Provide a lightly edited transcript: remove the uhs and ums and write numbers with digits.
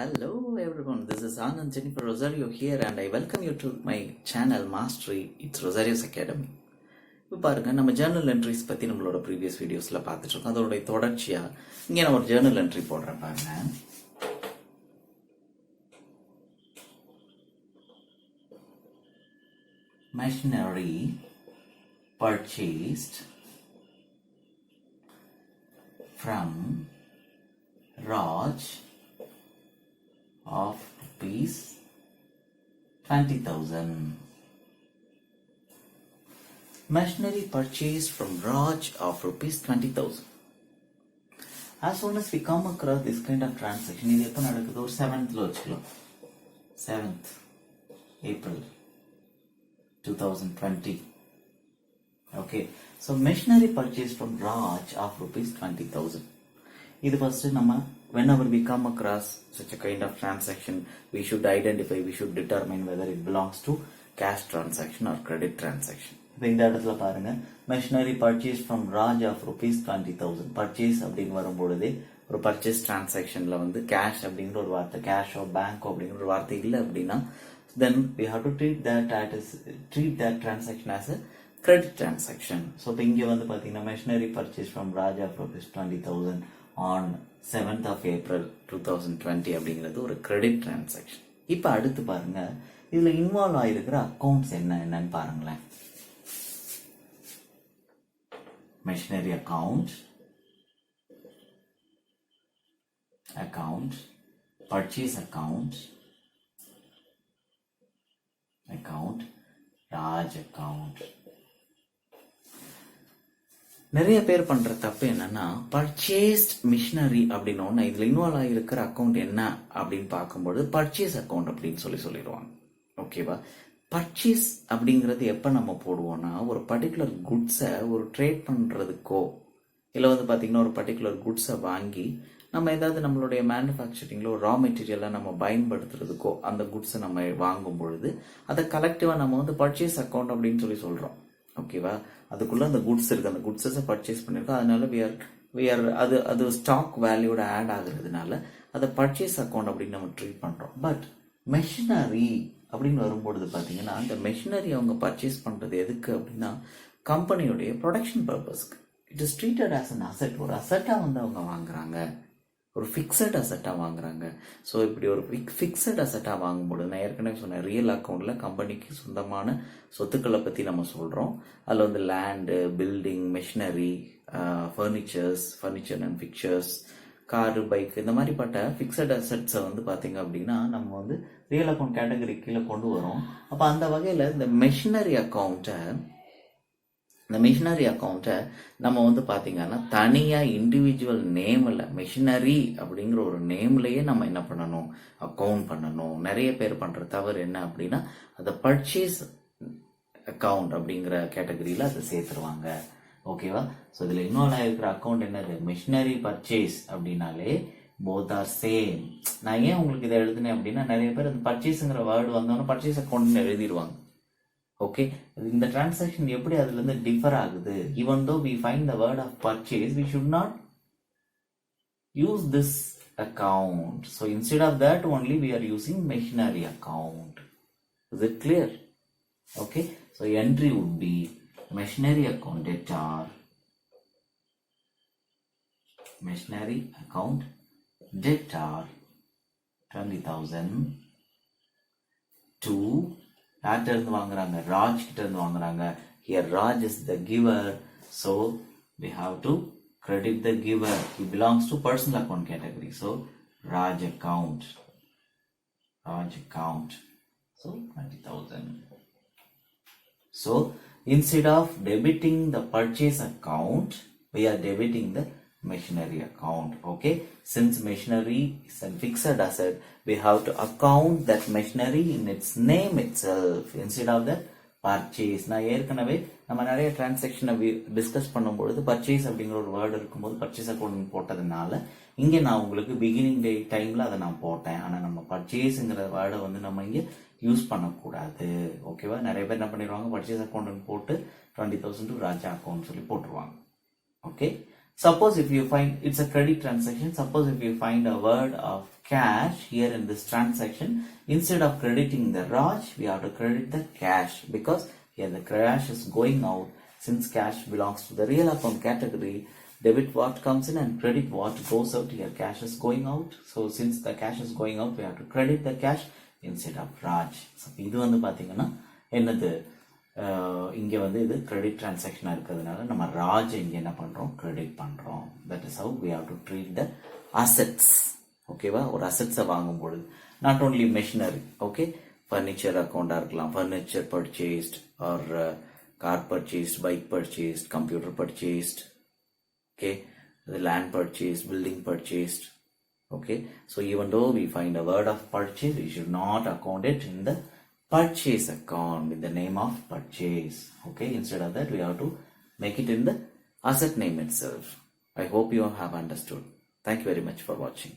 Hello everyone, this is Anand Mastery-Rosario here and I welcome you to my channel Mastery, it's Rosario's Academy. இப்போ பாருங்க நம்ம Journal entries பற்றி நம்மளோட previous வீடியோஸில் பார்த்துட்ருக்கோம். அதோடைய தொடர்ச்சியாக இங்கே நான் ஒரு ஜேர்னல் என்ட்ரி போடுறேன் பாருங்க. Machinery purchased from Raj of rupees 20,000. Machinery purchased from Raj of rupees 20,000. As soon as we come across this kind of transaction, இது எப்போ நடக்குது? ஒரு 7th வச்சுக்கலாம். 7th April 2020. Okay, so machinery purchased from Raj of rupees 20,000. இது first நம்ம whenever we come across such a kind of transaction, we should identify, we should determine whether it belongs to cash transaction or credit transaction. இப்போ இந்த இடத்துல பாருங்க, machinery purchased from Raj of rupees 20,000. purchase அப்படின்னு வரும்பொழுதே ஒரு purchase transactionல வந்து cash அப்படிங்கிற ஒரு வார்த்தை, cash or bank அப்படிங்கிற ஒரு வார்த்தை இல்லை அப்படின்னா then we have to treat that transaction as a credit transaction. So இப்போ இங்கே வந்து பார்த்தீங்கன்னா machinery purchased from Raj of rupees 20,000 on 7th of April 2020 அப்படிங்கிறது ஒரு credit transaction. இப்போ அடுத்து பாருங்க, இதுல இன்வால்வ் ஆயிருக்கிற அக்கௌண்ட்ஸ் என்னன்னு பாருங்களேன். machinery account, purchase account, Raj account. நிறைய பேர் பண்ற தப்பு என்னன்னா, பர்ச்சேஸ்ட் மிஷினரி அப்படின்னு ஒன்று இதுல இன்வால்வ் ஆகிருக்கிற அக்கௌண்ட் என்ன அப்படின்னு பார்க்கும்போது பர்ச்சேஸ் அக்கௌண்ட் அப்படின்னு சொல்லிடுவாங்க. ஓகேவா? பர்ச்சேஸ் அப்படிங்கிறது எப்ப நம்ம போடுவோம்னா, ஒரு பர்டிகுலர் குட்ஸை ஒரு ட்ரேட் பண்றதுக்கோ இல்லை வந்து பார்த்தீங்கன்னா ஒரு பர்டிகுலர் குட்ஸை வாங்கி நம்ம ஏதாவது நம்மளுடைய மேனுஃபேக்சரிங்ல ஒரு ரா மெட்டீரியலாக நம்ம பயன்படுத்துறதுக்கோ அந்த குட்ஸை நம்ம வாங்கும் பொழுது அதை கலெக்டிவாக நம்ம வந்து பர்ச்சேஸ் அக்கௌண்ட் அப்படின்னு சொல்றோம். ஓகேவா? அதுக்குள்ள அந்த குட்ஸ் இருக்கு, அந்த குட்ஸை பர்ச்சேஸ் பண்ணிருக்கோம், அதனால அது ஸ்டாக் வேல்யூட ஆட் ஆகுறதுனால அதை பர்ச்சேஸ் அக்கௌண்ட் அப்படின்னு நம்ம ட்ரீட் பண்றோம். பட் மெஷினரி அப்படின்னு வரும்பொழுது பாத்தீங்கன்னா, அந்த மெஷினரி அவங்க பர்ச்சேஸ் பண்றது எதுக்கு அப்படின்னா கம்பெனியோடைய ப்ரொடக்ஷன் பர்பஸ்க்கு. It is treated as an asset. ஒரு அசெட்டா வந்து அவங்க வாங்குறாங்க, ஒரு ஃபிக்ஸட் அசெட்டா வாங்குறாங்க. ஸோ இப்படி ஒரு ஃபிக்ஸட் அசெட்டா வாங்கும்போது நான் ஏற்கனவே சொன்னேன், ரியல் அக்கௌண்ட்ல கம்பெனிக்கு சொந்தமான சொத்துக்களை பத்தி நம்ம சொல்றோம். அதில் வந்து land, building, machinery, furniture and fixtures, car, bike, இந்த மாதிரிப்பட்ட ஃபிக்ஸட் அசெட்ஸை வந்து பாத்தீங்க அப்படின்னா நம்ம வந்து ரியல் அக்கௌண்ட் கேட்டகரி கீழே கொண்டு வரோம். அப்போ அந்த வகையில் இந்த மெஷினரி அக்கௌண்ட்டை நம்ம வந்து பாத்தீங்கன்னா தனியா இண்டிவிஜுவல் நேம்ல மெஷினரி அப்படிங்கிற ஒரு நேம்லயே நம்ம என்ன பண்ணணும், அக்கௌண்ட் பண்ணணும். நிறைய பேர் பண்ற தவறு என்ன அப்படின்னா, அதை பர்ச்சேஸ் அக்கௌண்ட் அப்படிங்கிற கேட்டகரியில அதை சேர்த்துருவாங்க. ஓகேவா? ஸோ இதுல இன்வால்வ் ஆகிருக்கிற அக்கௌண்ட் என்னது, மெஷினரி பர்ச்சேஸ் அப்படின்னாலே போத் ஆர் சேம். நான் ஏன் உங்களுக்கு இதை எழுதுனேன் அப்படின்னா, நிறைய பேர் அந்த பர்ச்சேஸ்ங்கிற வேர்டு வந்தோன்னா பர்ச்சேஸ் அக்கௌண்ட் எழுதிடுவாங்க. ஓகே, இந்த டிரான்சாக்ஷன் எப்படி அதுல இருந்து டிஃபர் ஆகுது? Even though we find the word of purchase, we should not use this account. So instead of that only we are using machinery account. Is it clear? Okay, so entry would be machinery account debtor, machinery account debtor 20,000 to யார்கிட்ட இருந்து வாங்குறாங்க, ராஜ் கிட்ட இருந்து வாங்குறாங்க. Here Raj is the giver, so we have to credit the giver. He belongs to personal account category, so Raj account, so 20,000. So instead of debiting the purchase account, we are debiting the machinery account. Okay, since machinery is a fixed asset, we have to account that machinery in its name itself instead of the purchase. நான் ஏற்கனவே நம்ம நிறைய டிரான்சாக்ஷனை discuss பண்ணும்பொழுது purchase அப்படிங்கிற ஒரு word இருக்கும்போது purchase account போட்டதுனால இங்கே நான் உங்களுக்கு பிகினிங் டே டைம்ல அதை நான் போட்டேன். ஆனால் நம்ம பர்ச்சேஸுங்கிற வேர்டை வந்து நம்ம இங்கே யூஸ் பண்ணக்கூடாது. ஓகேவா? நிறைய பேர் என்ன பண்ணிடுவாங்க, பர்ச்சேஸ் அக்கௌண்ட் போட்டு 20,000 டு ராஜா அக்கௌண்ட் சொல்லி போட்டுருவாங்க. Okay, Suppose if you find it's a credit transaction, suppose if you find a word of cash here in this transaction, instead of crediting the Raj, we have to credit the cash, because here the cash is going out. Since cash belongs to the real account category, debit what comes in and credit what goes out. Here cash is going out, so since the cash is going out, we have to credit the cash instead of Raj. So இது வந்து பாத்தீங்கன்னா என்னது, இங்க வந்து இது credit டிரான்சாக்ஷனா இருக்கிறதுனால நம்ம ராஜ் இங்க என்ன பண்றோம், கிரெடிட் பண்றோம். That is how we have to treat the assets. ஓகேவா, ஒரு அசெட்ஸை வாங்கும் பொழுது not only machinery, okay, furniture அக்கௌண்டா இருக்கலாம், furniture purchased or car purchased, bike purchased, computer purchased, okay, the land purchase, building purchased, okay. So even though we find a word of purchase, we should not account it in the purchase account with the name of purchase, okay. Instead of that, we have to make it in the asset name itself. I hope you have understood. Thank you very much for watching.